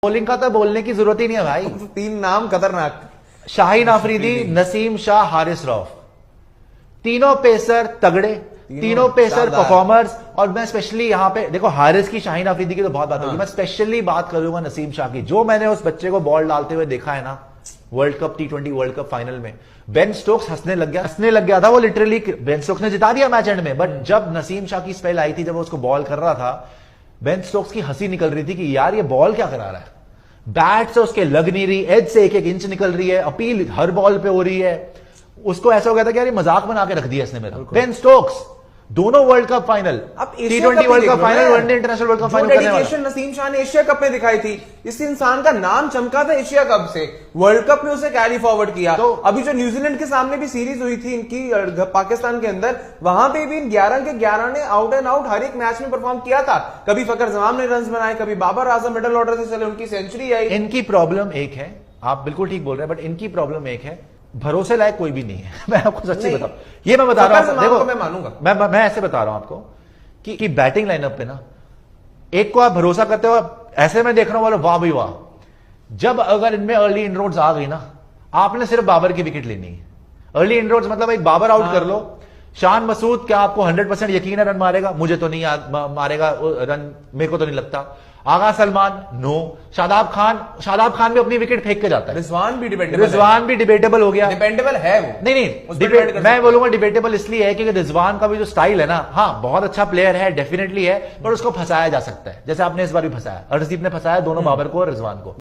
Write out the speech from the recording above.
Bowling का तो बोलने की जरूरत ही नहीं है भाई। तीन नाम खतरनाक। शाहीन अफरीदी, नसीम शाह, हारिस रऊफ, तीनों पेसर तगड़े, तीनों पेसर परफॉर्मर्स। और मैं स्पेशली यहां पे देखो, हारिस की, शाहीन अफरीदी की तो बहुत बात होगी, मैं स्पेशली बात करूंगा नसीम शाह की। जो मैंने उस बच्चे को बॉल डालते हुए देखा है ना world cup T20 world cup final में, बेन स्टोक्स हंसने लग गया था वो लिटरली। बेन स्टोक्स ने जिता दिया मैच एंड में, बट जब नसीम शाह की स्पेल आई थी, जब वो उसको बॉल कर रहा था, बेन स्टोक्स की हंसी निकल रही थी कि यार ये बॉल क्या करा रहा है, बैट से उसके लग नहीं रही, एज से एक एक इंच निकल रही है, अपील हर बॉल पे हो रही है। उसको ऐसा हो गया था कि यार ये मजाक बना के रख दिया इसने मेरा। बेन स्टोक्स दोनों वर्ल्ड कप फाइनल, अब T20 world cup final, one day international world cup final करने वाला। डेडिकेशन नसीम शाह ने एशिया कप में दिखाई थी। इस इंसान का नाम चमका था एशिया कप से, वर्ल्ड कप में उसे कैरी फॉरवर्ड किया। तो अभी जो न्यूजीलैंड के सामने भी सीरीज हुई थी इनकी पाकिस्तान के अंदर, वहां पे भी इन 11 के 11 ने आउट एंड आउट हर एक मैच में परफॉर्म किया था। कभी फकर जमाम ने रन बनाए, कभी बाबर आजम मिडल ऑर्डर से चले, उनकी सेंचुरी आई। इनकी प्रॉब्लम एक है, आप बिल्कुल ठीक बोल रहे हैं, बट इनकी प्रॉब्लम एक है, भरोसे लायक कोई भी नहीं है। मैं आपको सच्ची बताऊं, ये मैं बता रहा हूं, देखो मैं मानूंगा, मैं ऐसे बता रहा हूं आपको कि बैटिंग लाइनअप पे ना, एक को आप भरोसा करते हो, ऐसे मैं देख रहा हूं वाले वाह भाई वाह, जब अगर इनमें अर्ली इनरोड्स आ गई ना, आपने सिर्फ बाबर की विकेट लेनी है। अर्ली इनरोड्स मतलब एक बाबर आउट कर लो, शान मसूद क्या आपको 100% यकीन है रन मारेगा? मुझे तो नहीं मारेगा रन, मेरे को तो नहीं लगता। आगा सलमान नो, शादाब खान भी अपनी विकेट फेंक के जाता है। रिजवान भी डिबेटेबल हो गया। डिपेंडेबल है वो, नहीं, मैं बोलूंगा डिबेटेबल इसलिए है क्योंकि रिजवान का भी जो स्टाइल है ना, हाँ बहुत अच्छा प्लेयर है, डेफिनेटली है, पर उसको फंसाया जा सकता है, जैसे आपने इस बार भी फंसाया, अर्शदीप ने फंसाया दोनों, बाबर को और रिजवान को।